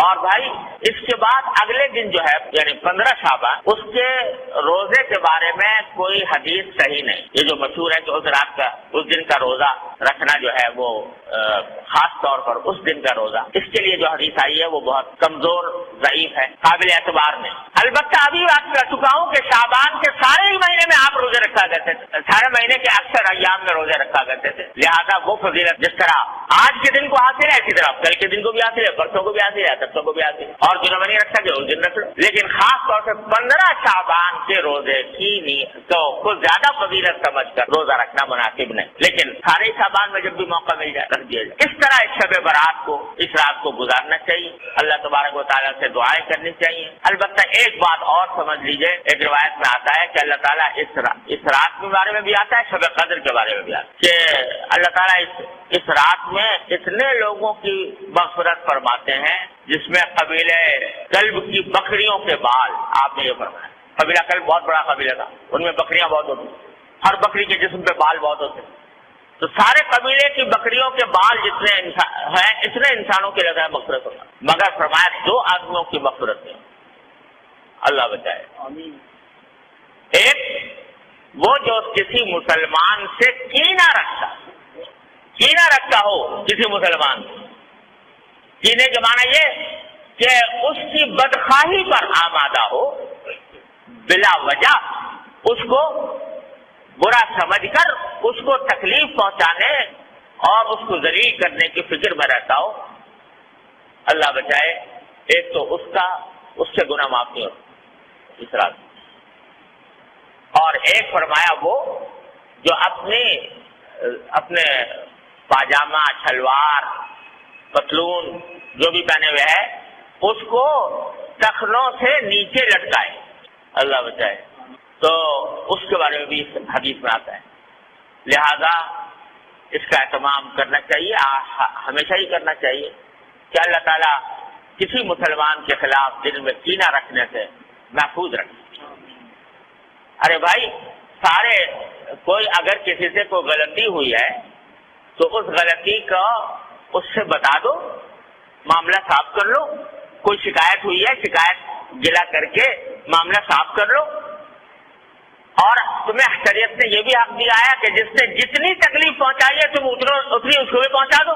اور بھائی اس کے بعد اگلے دن جو ہے یعنی 15 شعبان، اس کے روزے کے بارے میں کوئی حدیث صحیح نہیں. یہ جو مشہور ہے کہ اس دن کا روزہ رکھنا جو ہے وہ خاص طور پر اس دن کا روزہ، اس کے لیے جو حدیث آئی ہے وہ بہت کمزور ضعیف ہے، قابل اعتبار نہیں. البتہ ابھی بات کر چکا ہوں کہ شعبان کے سارے ہی مہینے میں آپ روزے رکھا کرتے تھے، سارے مہینے کے اکثر ایام میں روزے رکھا کرتے تھے. لہٰذا وہ فضیلت جس طرح آج کے دن کو حاصل ہے اسی طرح کل کے دن کو بھی حاصل ہے، پرسوں کو بھی حاصل ہے، ترسوں کو بھی حاصل ہے، اور جنہوں میں نہیں رکھ سکے اس دن رکھ لو. لیکن خاص طور سے 15 شعبان کے روزے کی تو کچھ زیادہ فضیلت سمجھ کر روزہ رکھنا مناسب نہیں، لیکن سارے شعبان میں جب بھی موقع مل جائے رکھ دیا جائے. اس طرح اس شب برات کو، اس رات کو گزارنا چاہیے، اللہ تبارک و تعالیٰ سے دعائیں کرنی چاہیے. البتہ ایک بات اور سمجھ لیجیے، ایک روایت میں آتا ہے کہ اللہ تعالیٰ اس رات کے بارے میں بھی آتا ہے، شب قدر کے بارے میں بھی آتا ہے کہ اللہ تعالیٰ اس رات میں اتنے لوگوں کی مغفرت فرماتے ہیں جس میں قبیلہ کلب کی بکریوں کے بال، آپ نے یہ فرمایا. قبیلہ کلب بہت بڑا قبیلہ تھا، ان میں بکریاں بہت ہوتی، ہر بکری کے جسم پہ بال بہت ہوتے، تو سارے قبیلے کی بکریوں کے بال جتنے ہیں اتنے انسانوں کے لگا مغفرت ہوگا، مگر فرمایا 2 آدمیوں کی مغفرت نہیں. اللہ بچائے. ایک وہ جو کسی مسلمان سے کینہ رکھتا ہو، کسی مسلمان سے. کینے کے معنی یہ کہ اس کی بدخواہی پر آمادہ ہو، بلا وجہ اس کو برا سمجھ کر اس کو تکلیف پہنچانے اور اس کو ذلیل کرنے کی فکر میں رہتا ہو. اللہ بچائے. ایک تو اس سے گناہ معاف نہیں ہوتا اس رات، اور ایک فرمایا وہ جو اپنے پاجامہ، شلوار، پتلون جو بھی پہنے ہوئے ہے اس کو ٹخنوں سے نیچے لٹکائے. اللہ بچائے. تو اس کے بارے میں بھی حدیث میں آتا ہے. لہذا اس کا اہتمام کرنا چاہیے، ہمیشہ ہی کرنا چاہیے کہ اللہ تعالیٰ کسی مسلمان کے خلاف دل میں کینہ رکھنے سے محفوظ رکھے. ارے بھائی کوئی اگر کسی سے کوئی غلطی ہوئی ہے تو اس غلطی کو اس سے بتا دو، معاملہ صاف کر لو. کوئی شکایت ہوئی ہے، شکایت گلا کر کے معاملہ صاف کر لو. اور تمہیں شریعت نے یہ بھی حق دیا ہے کہ جس نے جتنی تکلیف پہنچائی ہے تم اتنی اس کو بھی پہنچا دو،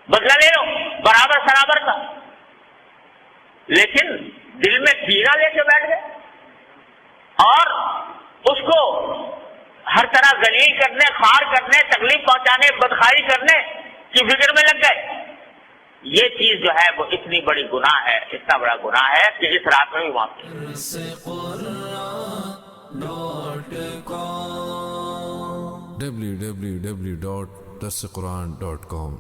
بدلہ لے لو برابر سرابر کا. لیکن دل میں کینہ لے کے بیٹھ گئے اور اس کو ہر طرح ذلیل کرنے، خوار کرنے، تکلیف پہنچانے، بدخواہی کرنے کی فکر میں لگ گئے. یہ چیز جو ہے وہ اتنی بڑی گناہ ہے، اتنا بڑا گناہ ہے کہ اس رات میں بھی معاف www.darsequran.com